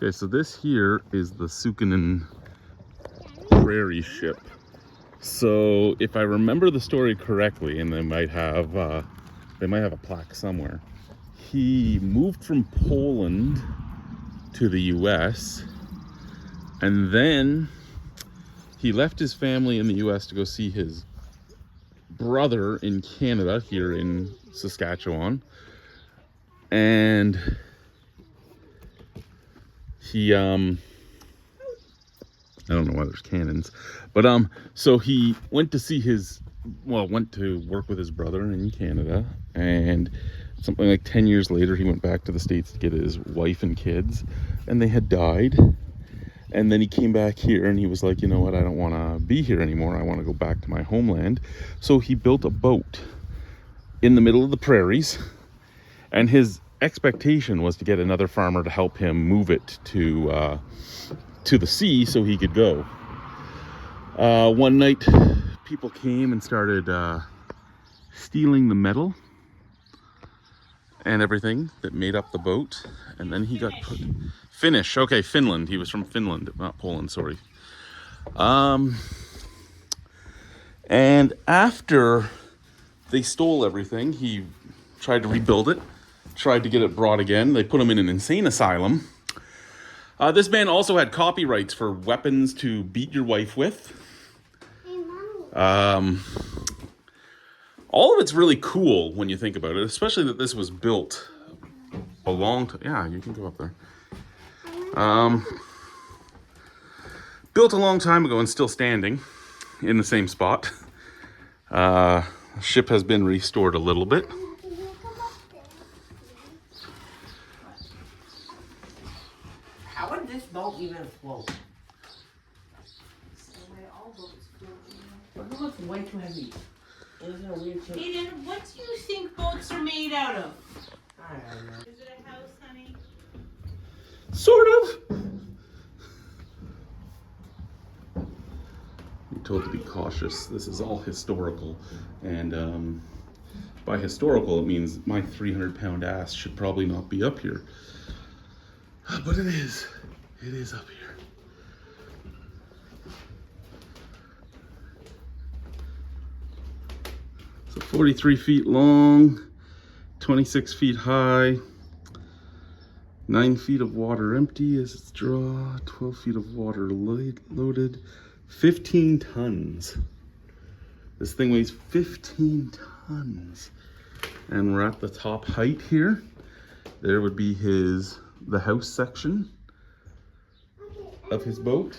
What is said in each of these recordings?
Okay, so this here is the Sukanen Prairie Ship. So if I remember the story correctly, and they might have a plaque somewhere, he moved from Poland to the US, and then he left his family in the US to go see his brother in Canada, here in Saskatchewan. And he I don't know why there's cannons, but so he went to work with his brother in Canada, and something like 10 years later he went back to the States to get his wife and kids, and they had died. And then he came back here and he was like, you know what, I don't want to be here anymore, I want to go back to my homeland. So he built a boat in the middle of the prairies, and his expectation was to get another farmer to help him move it to the sea so he could go. One night people came and started stealing the metal and everything that made up the boat, and then he got put... Finnish, okay, Finland. He was from Finland, not Poland, sorry. And after they stole everything, he tried to rebuild it, tried to get it brought again. They put him in an insane asylum. This man also had copyrights for weapons to beat your wife with. All of it's really cool when you think about it, especially that this was built a long time. Yeah, you can go up there. Built a long time ago and still standing in the same spot. The ship has been restored a little bit. How would this boat even float? It looks way too heavy. Isn't it weird too? Aiden, what do you think boats are made out of? I don't know. Is it a house, honey? Sort of. You're told to be cautious. This is all historical. And by historical, it means my 300-pound ass should probably not be up here. But it is. It is up here. So 43 feet long, 26 feet high, 9 feet of water empty as it's draw, 12 feet of water loaded, 15 tons. This thing weighs 15 tons. And we're at the top height here. There would be the house section of his boat.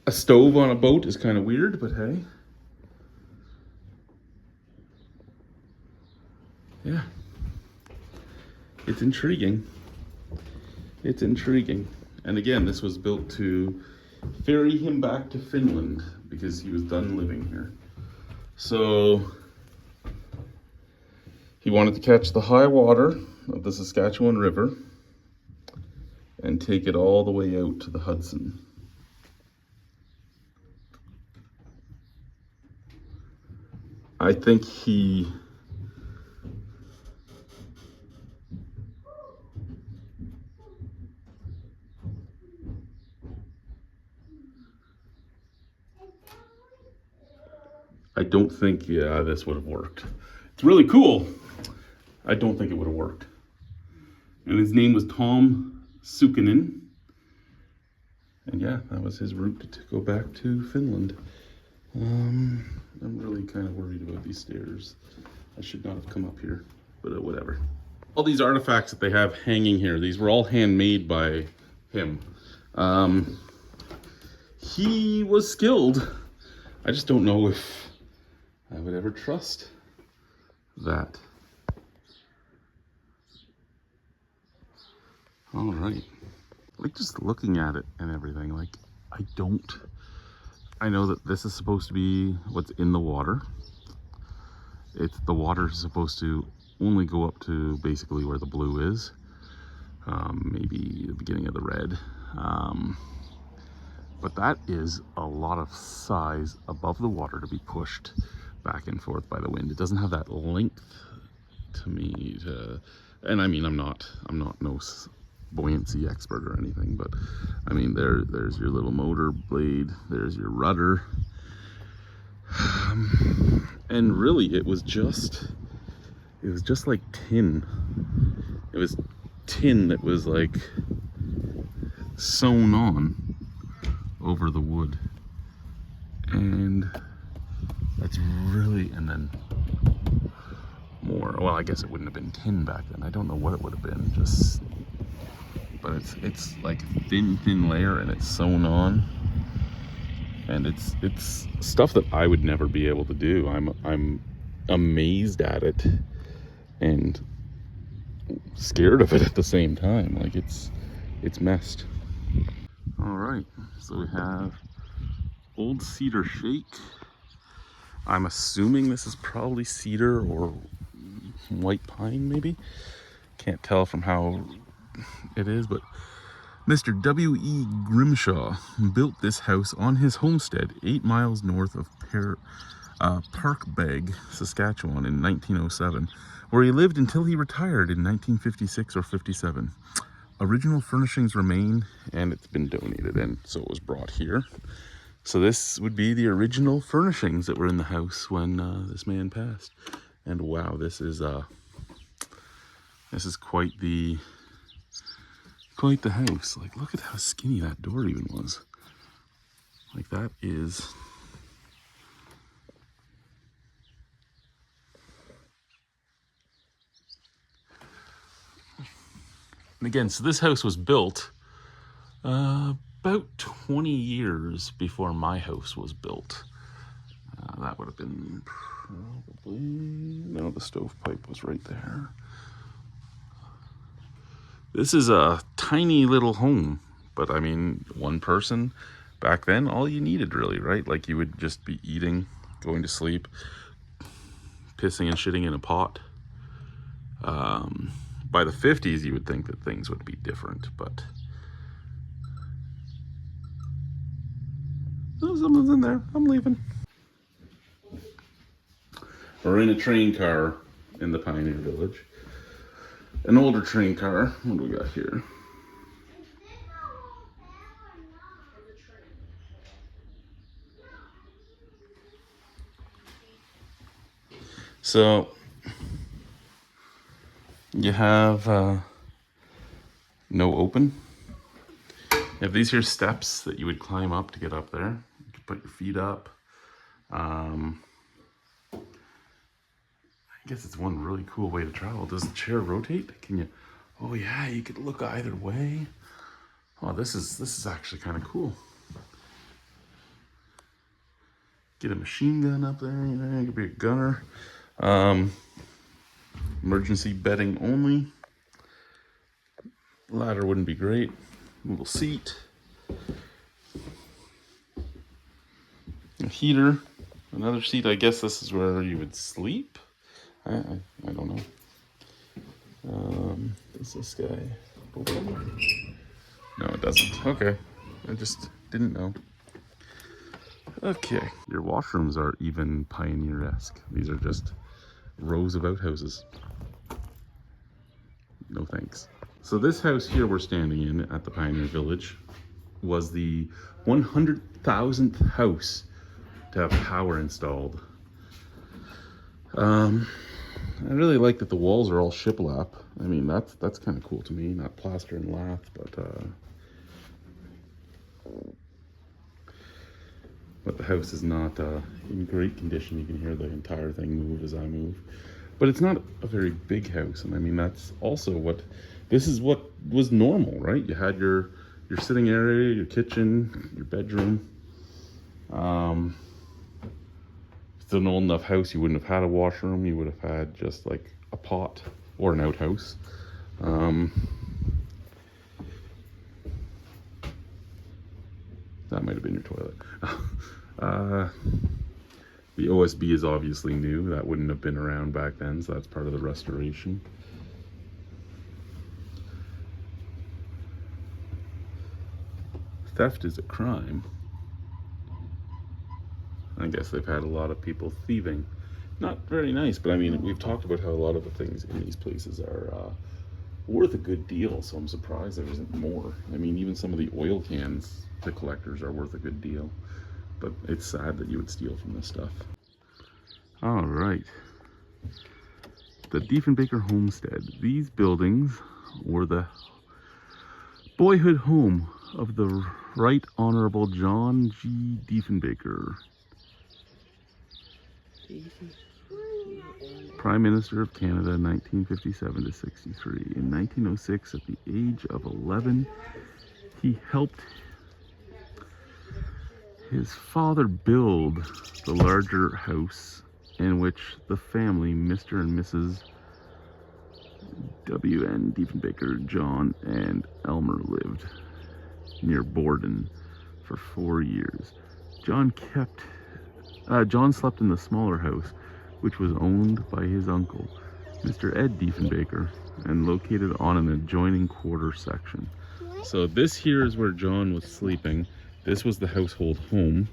A stove on a boat is kind of weird, but hey. Yeah. It's intriguing. It's intriguing. And again, this was built to ferry him back to Finland because he was done living here. So he wanted to catch the high water of the Saskatchewan River and take it all the way out to the Hudson. I think I don't think, yeah, this would have worked. It's really cool. I don't think it would have worked. And his name was Tom Sukanen. And yeah, that was his route to go back to Finland. I'm really kind of worried about these stairs. I should not have come up here, but whatever. All these artifacts that they have hanging here, these were all handmade by him. He was skilled. I just don't know if I would ever trust that. All right. Like, just looking at it and everything, like, I know that this is supposed to be what's in the water. The water is supposed to only go up to basically where the blue is. Maybe the beginning of the red. But that is a lot of size above the water to be pushed back and forth by the wind. It doesn't have that length to me to, and I mean, I'm not no buoyancy expert or anything, but I mean, there's your little motor blade, there's your rudder, and really it was just like tin. It was tin that was like sewn on over the wood, and that's really, and then more, well, I guess it wouldn't have been tin back then, I don't know what it would have been, just, but it's like a thin layer, and it's sewn on, and it's stuff that I would never be able to do. I'm amazed at it and scared of it at the same time. Like it's messed. All right, so we have old cedar shake. I'm assuming this is probably cedar or white pine, maybe. Can't tell from how it is, but Mr. W.E. Grimshaw built this house on his homestead 8 miles north of Parkbeg, Saskatchewan in 1907, where he lived until he retired in 1956 or 57. Original furnishings remain, and it's been donated, and so it was brought here. So this would be the original furnishings that were in the house when this man passed. And wow, this is quite the house. Like, look at how skinny that door even was. Like, that is, and again, so this house was built about 20 years before my house was built. That would have been probably, no, the stovepipe was right there. This is a tiny little home, but I mean, one person back then, all you needed really, right? Like, you would just be eating, going to sleep, pissing and shitting in a pot. By the 50s, you would think that things would be different, but oh, someone's in there. I'm leaving. We're in a train car in the Pioneer Village. An older train car. What do we got here? So you have no open. You have these here steps that you would climb up to get up there. You could put your feet up. I guess it's one really cool way to travel. Does the chair rotate? Can you? Oh yeah, you could look either way. Oh, this is actually kind of cool. Get a machine gun up there. You know, you could be a gunner. Emergency bedding only. Ladder wouldn't be great. Little seat. A heater. Another seat. I guess this is where you would sleep. I don't know. Does this guy open? No, it doesn't. Okay. I just didn't know. Okay. Your washrooms are even pioneer-esque. These are just rows of outhouses. No thanks. So this house here we're standing in at the Pioneer Village was the 100,000th house to have power installed. I really like that the walls are all shiplap. I mean, that's kind of cool to me. Not plaster and lath, but the house is not in great condition. You can hear the entire thing move as I move. But it's not a very big house, and I mean, that's also this is what was normal, right? You had your sitting area, your kitchen, your bedroom. If it's an old enough house, you wouldn't have had a washroom. You would have had just like a pot or an outhouse. That might have been your toilet. The OSB is obviously new. That wouldn't have been around back then, so that's part of the restoration. Theft is a crime. I guess they've had a lot of people thieving not very nice, but I mean, we've talked about how a lot of the things in these places are worth a good deal, so I'm surprised there isn't more. I mean, even some of the oil cans to collectors are worth a good deal, but it's sad that you would steal from this stuff. All right. The Diefenbaker Homestead. These buildings were the boyhood home of the Right Honorable John G. Diefenbaker, Prime Minister of Canada, 1957 to 63. In 1906, at the age of 11, he helped his father build the larger house in which the family, Mr. and Mrs. W.N. Diefenbaker, John and Elmer, lived near Borden for 4 years. John slept in the smaller house, which was owned by his uncle, Mr. Ed Diefenbaker, and located on an adjoining quarter section. So this here is where John was sleeping. This was the household home.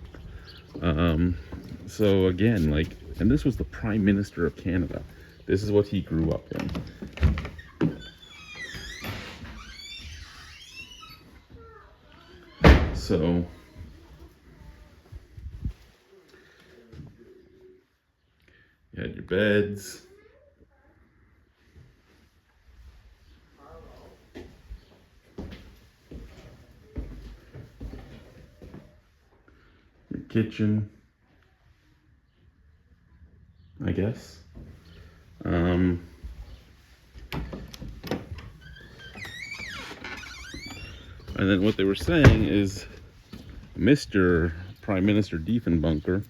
So again, like, and this was the Prime Minister of Canada. This is what he grew up in. So you had your beds. Your kitchen, I guess. And then what they were saying is Mr. Prime Minister Diefenbaker.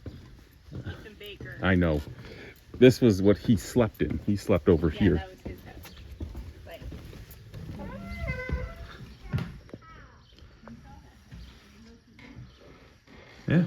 Diefenbaker. I know. This was what he slept in. He slept over Yeah, here. that was his house. Like, Yeah.